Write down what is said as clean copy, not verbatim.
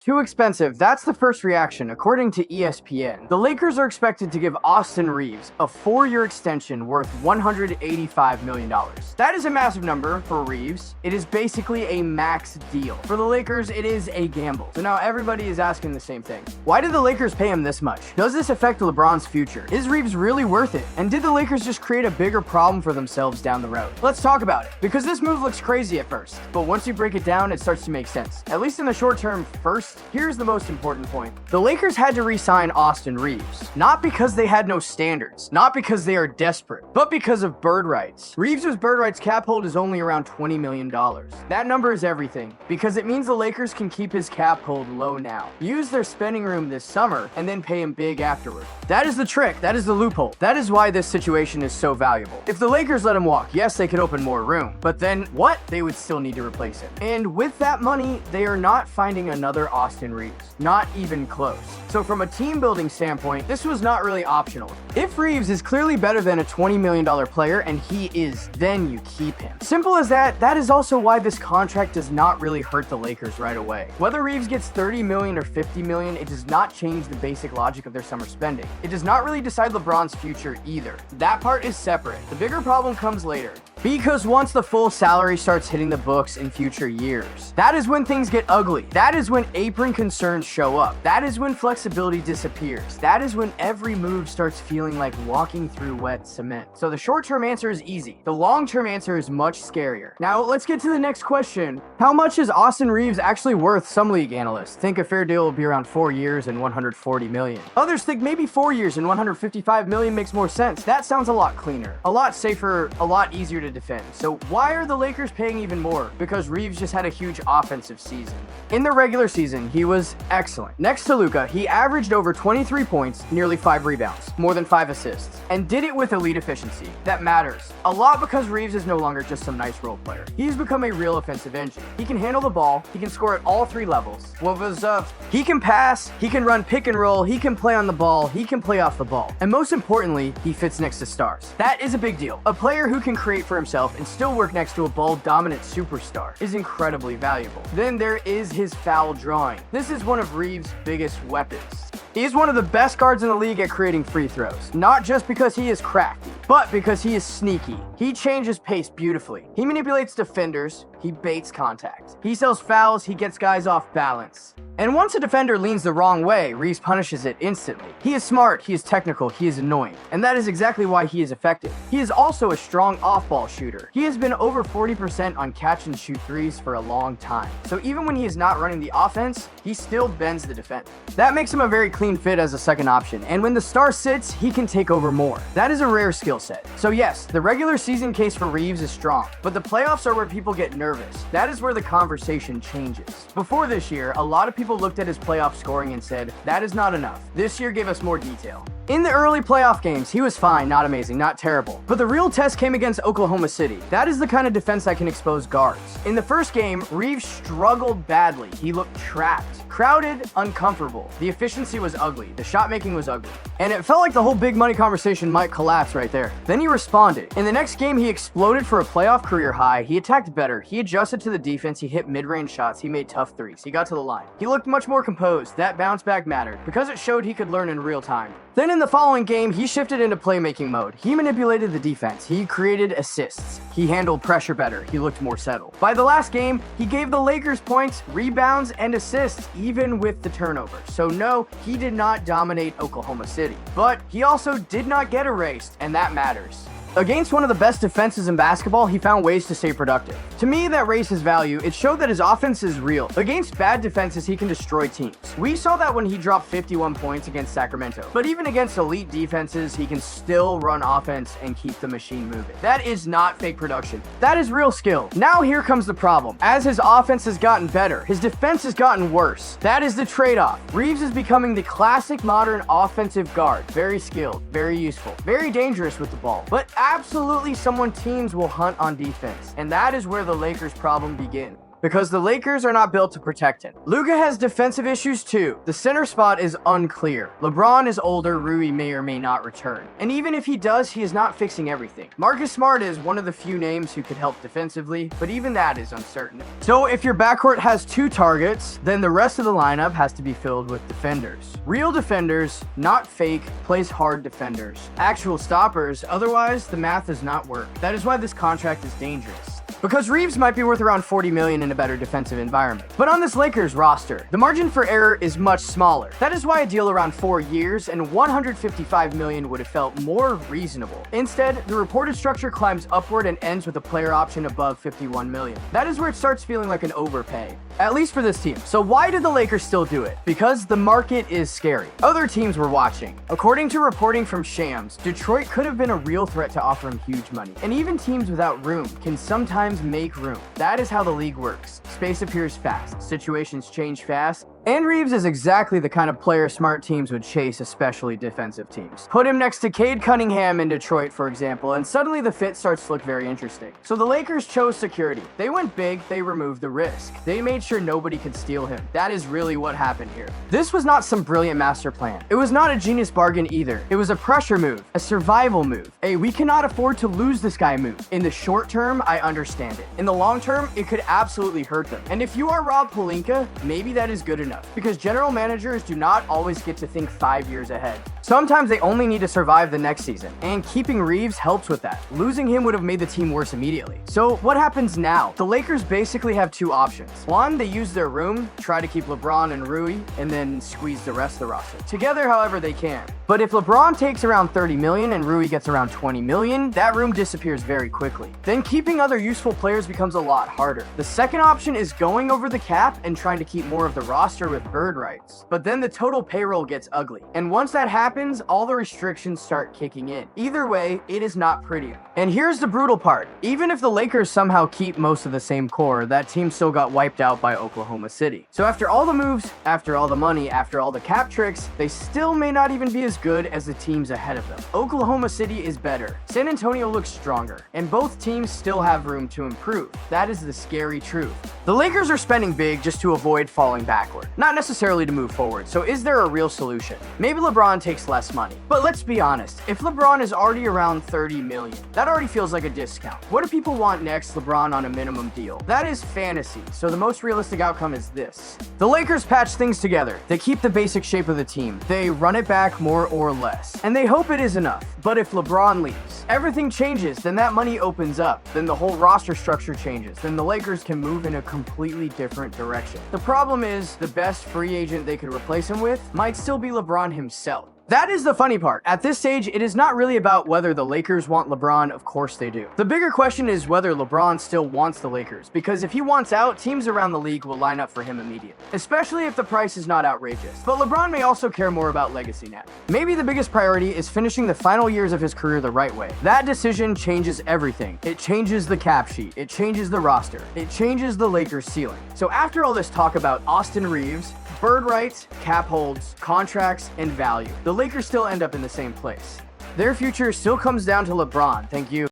Too expensive. That's the first reaction, according to ESPN. The Lakers are expected to give Austin Reaves a 4-year extension worth $185 million. That is a massive number for Reaves. It is basically a max deal. For the Lakers, it is a gamble. So now everybody is asking the same thing. Why did the Lakers pay him this much? Does this affect LeBron's future? Is Reaves really worth it? And did the Lakers just create a bigger problem for themselves down the road? Let's talk about it, because this move looks crazy at first, but once you break it down, it starts to make sense. At least in the short term. First, here's the most important point. The Lakers had to re-sign Austin Reaves, not because they had no standards, not because they are desperate, but because of bird rights. Reaves' bird rights cap hold is only around $20 million. That number is everything, because it means the Lakers can keep his cap hold low now, use their spending room this summer, and then pay him big afterward. That is the trick, that is the loophole. That is why this situation is so valuable. If the Lakers let him walk, yes, they could open more room, but then what? They would still need to replace him. And with that money, they are not finding another Austin Reaves. Not even close. So from a team building standpoint, this was not really optional. If Reaves is clearly better than a $20 million player, and he is, then you keep him. Simple as that. That is also why this contract does not really hurt the Lakers right away. Whether Reaves gets $30 million or $50 million, it does not change the basic logic of their summer spending. It does not really decide LeBron's future either. That part is separate. The bigger problem comes later. Because once the full salary starts hitting the books in future years, that is when things get ugly. That is when apron concerns show up. That is when flexibility disappears. That is when every move starts feeling like walking through wet cement. So the short-term answer is easy. The long-term answer is much scarier. Now let's get to the next question. How much is Austin Reaves actually worth? Some league analysts think a fair deal will be around 4 years and $140 million. Others think maybe 4 years and $155 million makes more sense. That sounds a lot cleaner, a lot safer, a lot easier to defend. So why are the Lakers paying even more? Because Reaves just had a huge offensive season. In the regular season, he was excellent. Next to Luka, he averaged over 23 points, nearly 5 rebounds, more than 5 assists, and did it with elite efficiency. That matters a lot because Reaves is no longer just some nice role player. He's become a real offensive engine. He can handle the ball, he can score at all 3 levels. He can pass, he can run pick and roll, he can play on the ball, he can play off the ball. And most importantly, he fits next to stars. That is a big deal. A player who can create for himself and still work next to a ball-dominant superstar is incredibly valuable. Then there is his foul drawing. This is one of Reaves' biggest weapons. He is one of the best guards in the league at creating free throws, not just because he is crafty, but because he is sneaky. He changes pace beautifully. He manipulates defenders, he baits contact. He sells fouls, he gets guys off balance. And once a defender leans the wrong way, Reaves punishes it instantly. He is smart, he is technical, he is annoying, and that is exactly why he is effective. He is also a strong off-ball shooter. He has been over 40% on catch-and-shoot threes for a long time. So even when he is not running the offense, he still bends the defense. That makes him a very clean fit as a second option, and when the star sits, he can take over more. That is a rare skill set. So yes, the regular season case for Reaves is strong, but the playoffs are where people get nervous. That is where the conversation changes. Before this year, a lot of people looked at his playoff scoring and said, that is not enough. This year gave us more detail. In the early playoff games, he was fine, not amazing, not terrible. But the real test came against Oklahoma City. That is the kind of defense that can expose guards. In the first game, Reaves struggled badly. He looked trapped, crowded, uncomfortable. The efficiency was ugly. The shot making was ugly. And it felt like the whole big money conversation might collapse right there. Then he responded. In the next game, he exploded for a playoff career high. He attacked better. He adjusted to the defense. He hit mid-range shots. He made tough threes. He got to the line. He looked much more composed. That bounce back mattered because it showed he could learn in real time. Then in the following game, he shifted into playmaking mode. He manipulated the defense. He created assists. He handled pressure better. He looked more settled. By the last game, he gave the Lakers points, rebounds, and assists, even with the turnovers. So no, he did not dominate Oklahoma City. But he also did not get erased, and that matters. Against one of the best defenses in basketball, he found ways to stay productive. To me, that raised his value. It showed that his offense is real. Against bad defenses, he can destroy teams. We saw that when he dropped 51 points against Sacramento. But even against elite defenses, he can still run offense and keep the machine moving. That is not fake production. That is real skill. Now here comes the problem. As his offense has gotten better, his defense has gotten worse. That is the trade-off. Reaves is becoming the classic modern offensive guard. Very skilled, very useful, very dangerous with the ball. But absolutely someone teams will hunt on defense, and that is where the Lakers' problem begins. because the Lakers are not built to protect him. Luka has defensive issues too. The center spot is unclear. LeBron is older, Rui may or may not return. And even if he does, he is not fixing everything. Marcus Smart is one of the few names who could help defensively, but even that is uncertain. So if your backcourt has 2 targets, then the rest of the lineup has to be filled with defenders. Real defenders, not fake, plays hard defenders. Actual stoppers, otherwise the math does not work. That is why this contract is dangerous. Because Reaves might be worth around $40 million in a better defensive environment. But on this Lakers roster, the margin for error is much smaller. That is why a deal around 4 years and $155 million would have felt more reasonable. Instead, the reported structure climbs upward and ends with a player option above $51 million. That is where it starts feeling like an overpay. At least for this team. So why did the Lakers still do it? Because the market is scary. Other teams were watching. According to reporting from Shams, Detroit could have been a real threat to offer him huge money. And even teams without room can sometimes make room. That is how the league works. Space appears fast, situations change fast, and Reaves is exactly the kind of player smart teams would chase, especially defensive teams. Put him next to Cade Cunningham in Detroit, for example, and suddenly the fit starts to look very interesting. So the Lakers chose security. They went big, they removed the risk. They made sure nobody could steal him. That is really what happened here. This was not some brilliant master plan. It was not a genius bargain either. It was a pressure move, a survival move. A we cannot afford to lose this guy move. In the short term, I understand it. In the long term, it could absolutely hurt them. And if you are Rob Pelinka, maybe that is good enough. Because general managers do not always get to think 5 years ahead. Sometimes they only need to survive the next season, and keeping Reaves helps with that. Losing him would have made the team worse immediately. So what happens now? The Lakers basically have 2 options. One, they use their room, try to keep LeBron and Rui, and then squeeze the rest of the roster together however they can. But if LeBron takes around 30 million and Rui gets around 20 million, that room disappears very quickly. Then keeping other useful players becomes a lot harder. The second option is going over the cap and trying to keep more of the roster with bird rights. But then the total payroll gets ugly. And once that happens, all the restrictions start kicking in. Either way, it is not pretty. And here's the brutal part. Even if the Lakers somehow keep most of the same core, that team still got wiped out by Oklahoma City. So after all the moves, after all the money, after all the cap tricks, they still may not even be as good as the teams ahead of them. Oklahoma City is better. San Antonio looks stronger. And both teams still have room to improve. That is the scary truth. The Lakers are spending big just to avoid falling backward, not necessarily to move forward. So is there a real solution? Maybe LeBron takes less money. But let's be honest, if LeBron is already around 30 million, that already feels like a discount. What do people want next? LeBron on a minimum deal. That is fantasy. So the most realistic outcome is this. The Lakers patch things together. They keep the basic shape of the team. They run it back more or less. And they hope it is enough. But if LeBron leaves, everything changes, then that money opens up. Then the whole roster structure changes. Then the Lakers can move in a completely different direction. The problem is, the best free agent they could replace him with might still be LeBron himself. That is the funny part. At this stage, it is not really about whether the Lakers want LeBron. Of course they do. The bigger question is whether LeBron still wants the Lakers, because if he wants out, teams around the league will line up for him immediately, especially if the price is not outrageous. But LeBron may also care more about legacy now. Maybe the biggest priority is finishing the final years of his career the right way. That decision changes everything. It changes the cap sheet. It changes the roster. It changes the Lakers' ceiling. So after all this talk about Austin Reaves, bird rights, cap holds, contracts, and value, the Lakers still end up in the same place. Their future still comes down to LeBron. Thank you.